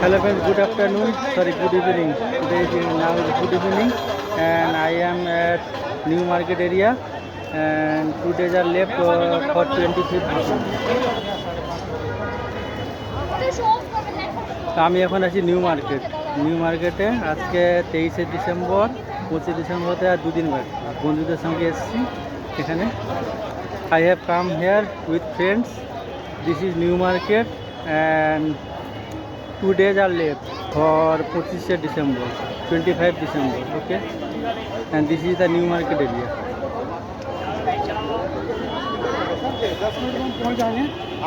Hello friends, good afternoon. Sorry, good evening. Today is now is good evening, and I am at New Market area, and 2 days are left for 25th December. তো আমি এখন আছি new মার্কেটে আজকে 23শে December 25 ডিসেম্বরতে আর দুদিন বাকি বন্ধুদের সঙ্গে এসেছি এখানে। I have come here with friends. This is New Market and 2 days are left for 25 December, 25 December, okay? And this is the New Market area.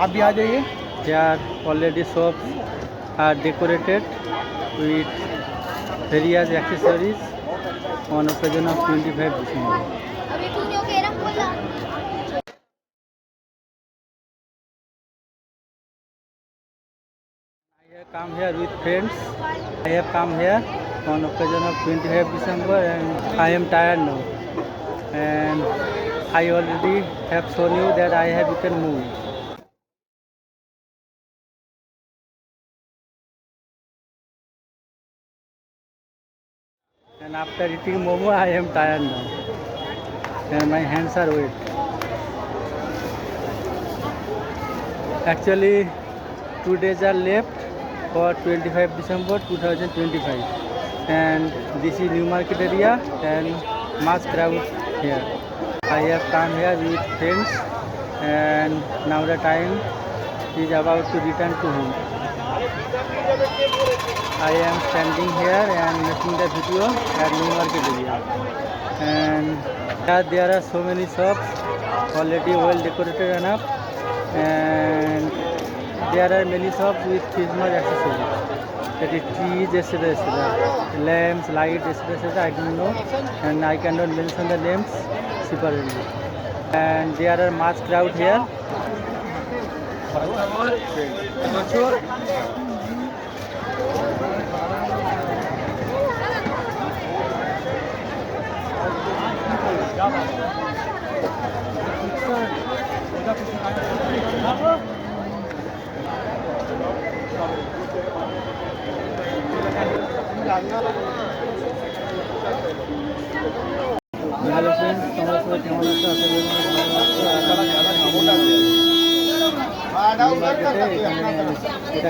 आप भी आ जाइए। Here already shops are decorated with various accessories on occasion of 25 December. I have come here with friends. I have come here on occasion of 25 December and I am tired now. And I already have shown you that I have eaten momo. And after eating momo, I am tired now. And my hands are wet. Actually, 2 days are left for 25 December 2025, and this is New Market area and much crowd here. I have come here with friends and now the time is about to return to home. I am standing here and making the video at New Market area, and there are so many shops already well decorated enough, and there are many shops with Christmas accessories. That is trees, etc., etc., lamps, lights, etc., etc. I don't know, and I cannot mention the names separately. And there are much crowd here. Hello friends, তোমরা সবাই কেমন আছো? আশা করি এটা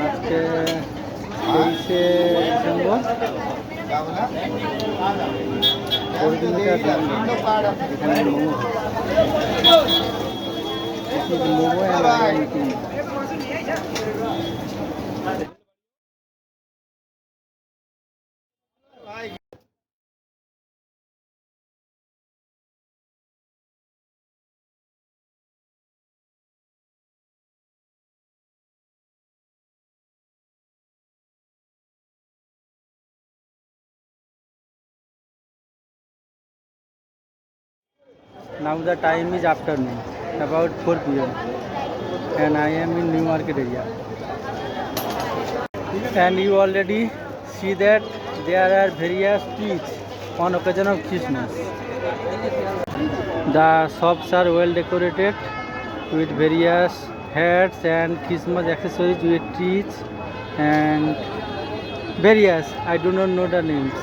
আজকে 23শে December এখানে momo Now the time is afternoon, about 4 p.m. and I am in New Market area. And you already see that there are various trees on occasion of Christmas. The shops are well decorated with various hats and Christmas accessories with trees and various, I do not know the names.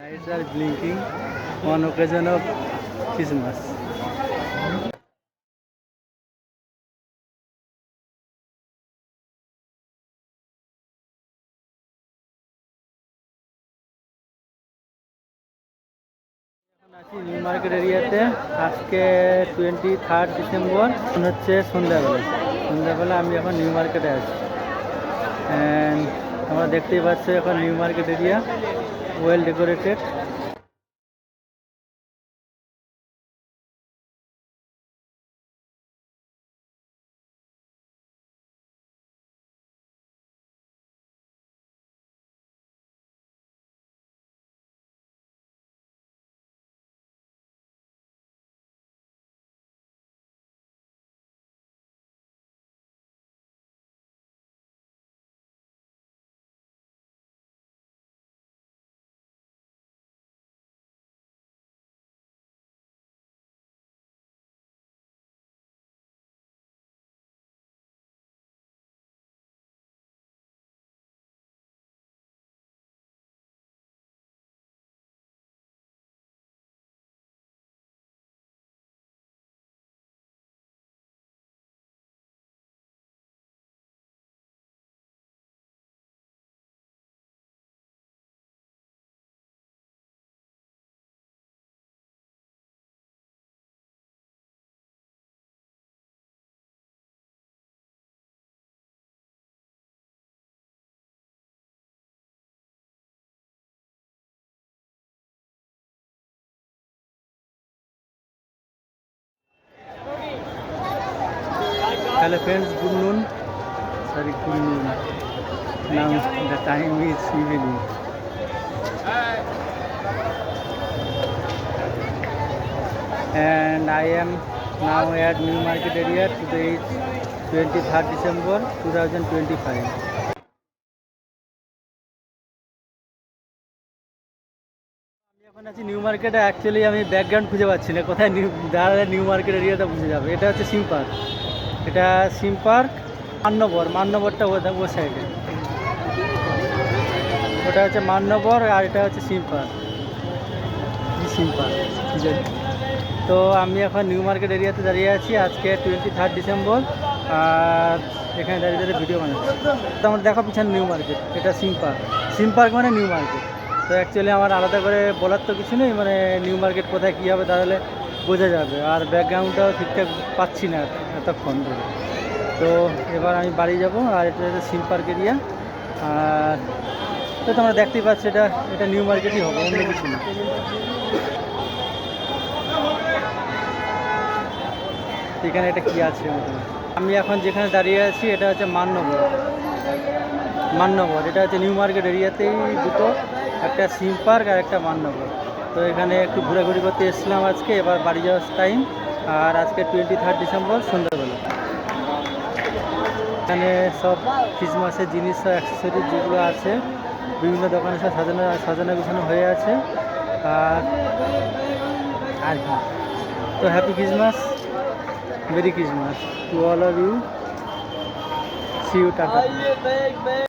Lights are blinking on occasion of Christmas. আছি new market এরিয়াতে। আজকে 23 December হচ্ছে সন্ধ্যাবেলা আমি এখন new মার্কেটে আছি। And তোমরা দেখতেই পাচ্ছ এখন new market area well decorated. Hello friends, good noon. Sorry, good noon. Now the time is evening. And I am now at New Market area. Today is 23rd December 2025. এখন আছি new মার্কেটে। Actually আমি background খুঁজে পাচ্ছি না, কোথায় দাঁড়ালে new market এরিয়াটা বুঝে যাবে। এটা হচ্ছে সিম পার্ক, এটা সিম পার্ক মান্যবরটা ও সাইডে, ওটা হচ্ছে মান্যবর আর এটা হচ্ছে সিম পার্ক। তো আমি এখন নিউ মার্কেট এরিয়াতে দাঁড়িয়ে আছি। আজকে 23rd ডিসেম্বর, আর এখানে দাঁড়িয়ে দাঁড়িয়ে ভিডিও বানাচ্ছি। তো আমার দেখো পিছনে নিউ মার্কেট, এটা সিম পার্ক মানে নিউ মার্কেট। তো অ্যাকচুয়ালি আমার আলাদা করে বলার তো কিছু নেই, মানে নিউ মার্কেট কোথায় কী হবে দাঁড়ালে বোঝা যাবে। আর ব্যাকগ্রাউন্ডটাও ঠিকঠাক পাচ্ছি না এতক্ষণ ধরে। তো এবার আমি বাড়ি যাব। আর এটা হচ্ছে সিম পার্ক এরিয়া। আর তো তোমরা দেখতেই পাচ্ছ, এটা নিউ মার্কেটই হবে, অন্য কিছু না। এখানে এটা কি আছে, আমি এখন যেখানে দাঁড়িয়ে আছি এটা হচ্ছে মান্যবর। এটা হচ্ছে নিউ মার্কেট এরিয়াতেই দুটো, একটা সিম পার্ক আর একটা মান্যবর। তো এখানে একটু ঘোরাঘুরি করতে এসেছিলাম আজকে, এবার বাড়ি যাওয়ার টাইম। আর আজকে 23rd ডিসেম্বর সন্ধ্যাবেলা। এখানে সব ক্রিসমাসের জিনিস, সব অ্যাক্সেসরিজ যেগুলো আছে বিভিন্ন দোকানে সব সাজানো গুছানো হয়ে আছে। আর কি, তো happy Christmas, merry Christmas to all of you. See you, tata.